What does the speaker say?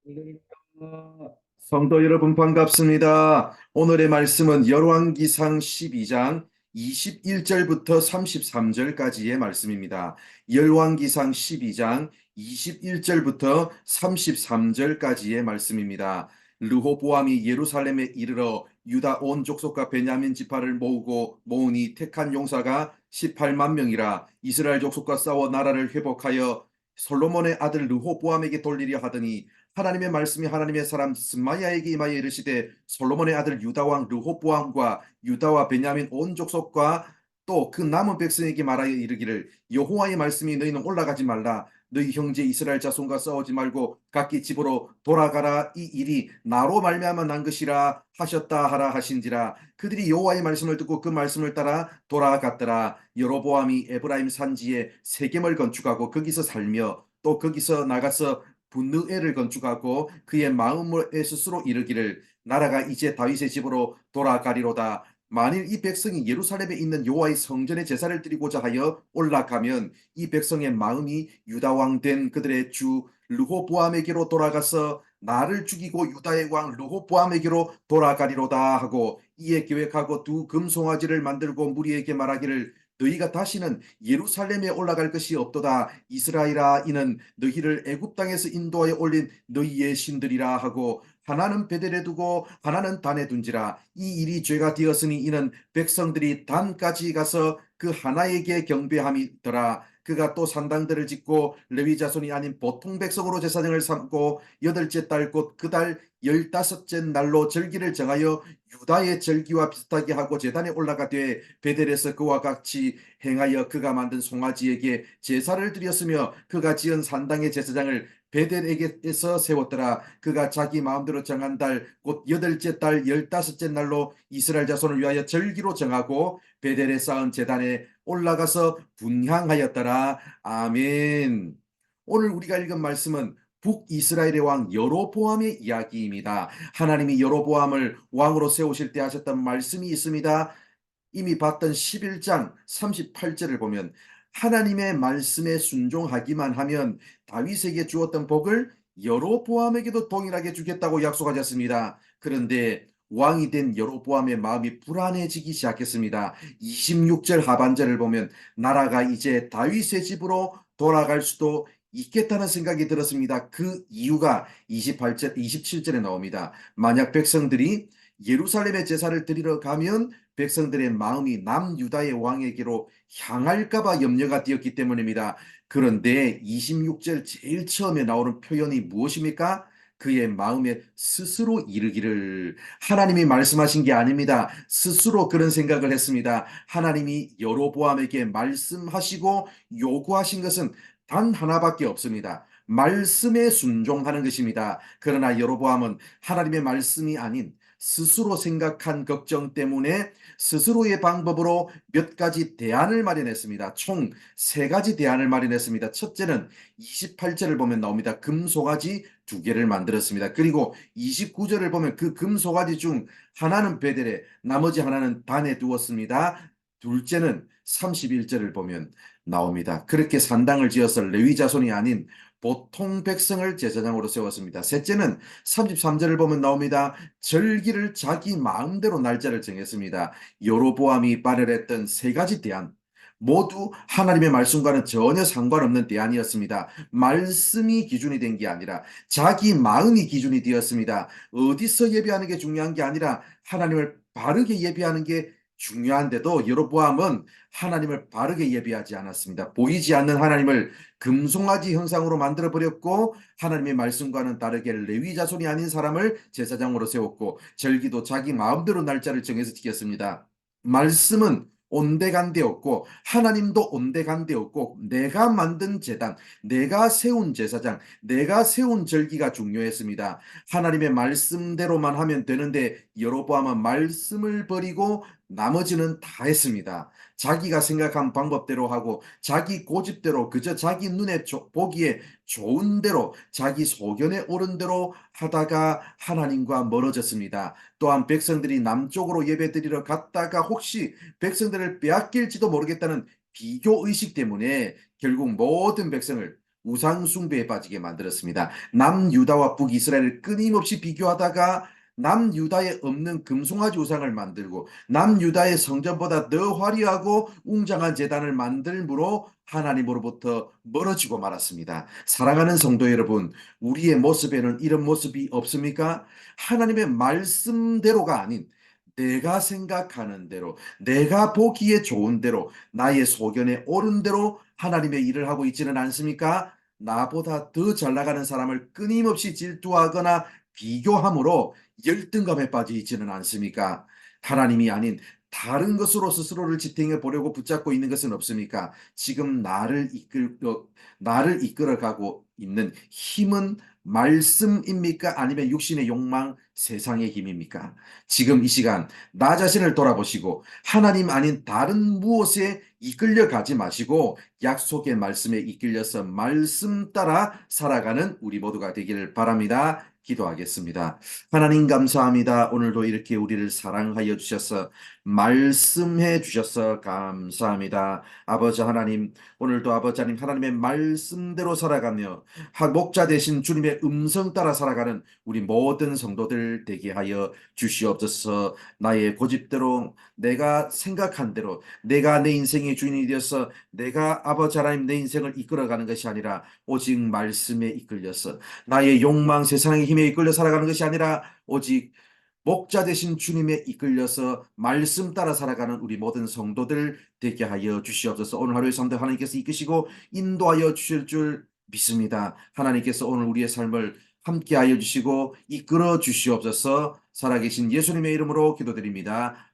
할렐루야. 성도 여러분 반갑습니다. 오늘의 말씀은 열왕기상 12장 21절부터 33절까지의 말씀입니다. 열왕기상 12장 21절부터 33절까지의 말씀입니다. 르호보암이 예루살렘에 이르러 유다 온 족속과 베냐민 지파를 모으니 택한 용사가 18만 명이라. 이스라엘 족속과 싸워 나라를 회복하여 솔로몬의 아들 르호보암에게 돌리려 하더니 하나님의 말씀이 하나님의 사람 스마야에게 임하여 이르시되, 솔로몬의 아들 유다 왕 르호보암과 유다와 베냐민 온 족속과 또 그 남은 백성에게 말하여 이르기를, 여호와의 말씀이 너희는 올라가지 말라. 너희 형제 이스라엘 자손과 싸우지 말고 각기 집으로 돌아가라. 이 일이 나로 말미암아 난 것이라 하셨다 하라 하신지라. 그들이 여호와의 말씀을 듣고 그 말씀을 따라 돌아갔더라. 여로보암이 에브라임 산지에 세겜을 건축하고 거기서 살며, 또 거기서 나가서 분느엘을 건축하고 그의 마음에 스스로 이르기를, 나라가 이제 다윗의 집으로 돌아가리로다. 만일 이 백성이 예루살렘에 있는 여호와의 성전에 제사를 드리고자 하여 올라가면 이 백성의 마음이 유다 왕 된 그들의 주 르호보암에게로 돌아가서 나를 죽이고 유다의 왕 르호보암에게로 돌아가리로다 하고, 이에 계획하고 두 금송아지를 만들고 무리에게 말하기를, 너희가 다시는 예루살렘에 올라갈 것이 없도다. 이스라엘아, 이는 너희를 애굽 땅에서 인도하여 올린 너희의 신들이라 하고, 하나는 베델에 두고 하나는 단에 둔지라. 이 일이 죄가 되었으니 이는 백성들이 단까지 가서 그 하나에게 경배함이더라. 그가 또 산당들을 짓고 레위 자손이 아닌 보통 백성으로 제사장을 삼고 여덟째 달 곧 그 달 15째 날로 절기를 정하여 유다의 절기와 비슷하게 하고 제단에 올라가되, 베델에서 그와 같이 행하여 그가 만든 송아지에게 제사를 드렸으며, 그가 지은 산당의 제사장을 베델에게서 세웠더라. 그가 자기 마음대로 정한 달 곧 여덟째 달 15째 날로 이스라엘 자손을 위하여 절기로 정하고 베델에 쌓은 제단에 올라가서 분향하였더라. 아멘. 오늘 우리가 읽은 말씀은 북이스라엘의 왕 여로보암의 이야기입니다. 하나님이 여로보암을 왕으로 세우실 때 하셨던 말씀이 있습니다. 이미 봤던 11장 38절을 보면, 하나님의 말씀에 순종하기만 하면 다윗에게 주었던 복을 여로보암에게도 동일하게 주겠다고 약속하셨습니다. 그런데 왕이 된 여로보암의 마음이 불안해지기 시작했습니다. 26절 하반절을 보면, 나라가 이제 다윗의 집으로 돌아갈 수도 있겠다는 생각이 들었습니다. 그 이유가 28절, 27절에 나옵니다. 만약 백성들이 예루살렘에 제사를 드리러 가면 백성들의 마음이 남유다의 왕에게로 향할까봐 염려가 되었기 때문입니다. 그런데 26절 제일 처음에 나오는 표현이 무엇입니까? 그의 마음에 스스로 이르기를. 하나님이 말씀하신 게 아닙니다. 스스로 그런 생각을 했습니다. 하나님이 여로보암에게 말씀하시고 요구하신 것은 단 하나밖에 없습니다. 말씀에 순종하는 것입니다. 그러나 여로보암은 하나님의 말씀이 아닌 스스로 생각한 걱정 때문에 스스로의 방법으로 몇 가지 대안을 마련했습니다. 총 세 가지 대안을 마련했습니다. 첫째는 28절을 보면 나옵니다. 금송아지 두 개를 만들었습니다. 그리고 29절을 보면 그 금송아지 중 하나는 베델에, 나머지 하나는 단에 두었습니다. 둘째는 31절을 보면 나옵니다. 그렇게 산당을 지어서 레위 자손이 아닌 보통 백성을 제사장으로 세웠습니다. 셋째는 33절을 보면 나옵니다. 절기를 자기 마음대로 날짜를 정했습니다. 여로보암이 발열했던 세 가지 대안, 모두 하나님의 말씀과는 전혀 상관없는 대안이었습니다. 말씀이 기준이 된 게 아니라 자기 마음이 기준이 되었습니다. 어디서 예배하는 게 중요한 게 아니라 하나님을 바르게 예배하는 게 중요한데도 여로보암은 하나님을 바르게 예배하지 않았습니다. 보이지 않는 하나님을 금송아지 형상으로 만들어 버렸고, 하나님의 말씀과는 다르게 레위 자손이 아닌 사람을 제사장으로 세웠고, 절기도 자기 마음대로 날짜를 정해서 지켰습니다. 말씀은 온데간데없고 하나님도 온데간데없고, 내가 만든 제단, 내가 세운 제사장, 내가 세운 절기가 중요했습니다. 하나님의 말씀대로만 하면 되는데 여로보암은 말씀을 버리고 나머지는 다 했습니다. 자기가 생각한 방법대로 하고 자기 고집대로, 그저 자기 눈에 보기에 좋은 대로, 자기 소견에 옳은 대로 하다가 하나님과 멀어졌습니다. 또한 백성들이 남쪽으로 예배드리러 갔다가 혹시 백성들을 빼앗길지도 모르겠다는 비교의식 때문에 결국 모든 백성을 우상 숭배에 빠지게 만들었습니다. 남유다와 북이스라엘을 끊임없이 비교하다가 남유다에 없는 금송아지 우상을 만들고 남유다의 성전보다 더 화려하고 웅장한 제단을 만들므로 하나님으로부터 멀어지고 말았습니다. 사랑하는 성도 여러분, 우리의 모습에는 이런 모습이 없습니까? 하나님의 말씀대로가 아닌 내가 생각하는 대로, 내가 보기에 좋은 대로, 나의 소견에 옳은 대로 하나님의 일을 하고 있지는 않습니까? 나보다 더 잘 나가는 사람을 끊임없이 질투하거나 비교함으로 열등감에 빠져 있지는 않습니까? 하나님이 아닌 다른 것으로 스스로를 지탱해 보려고 붙잡고 있는 것은 없습니까? 지금 나를 이끌어가고 있는 힘은 말씀입니까? 아니면 육신의 욕망, 세상의 힘입니까? 지금 이 시간 나 자신을 돌아보시고 하나님 아닌 다른 무엇에 이끌려가지 마시고 약속의 말씀에 이끌려서 말씀 따라 살아가는 우리 모두가 되기를 바랍니다. 기도하겠습니다. 하나님 감사합니다. 오늘도 이렇게 우리를 사랑하여 주셔서 말씀해 주셔서 감사합니다. 아버지 하나님, 오늘도 아버지 하나님 하나님의 말씀대로 살아가며 목자 되신 주님의 음성 따라 살아가는 우리 모든 성도들 되게 하여 주시옵소서. 나의 고집대로 내가 생각한 대로 내가 내 인생의 주인이 되어서 내가 아버지 하나님 내 인생을 이끌어가는 것이 아니라 오직 말씀에 이끌려서 나의 욕망 세상의 힘에 이끌려 살아가는 것이 아니라 오직 목자 되신 주님에 이끌려서 말씀 따라 살아가는 우리 모든 성도들 되게 하여 주시옵소서. 오늘 하루의 삶도 하나님께서 이끄시고 인도하여 주실 줄 믿습니다. 하나님께서 오늘 우리의 삶을 함께하여 주시고 이끌어 주시옵소서. 살아계신 예수님의 이름으로 기도드립니다.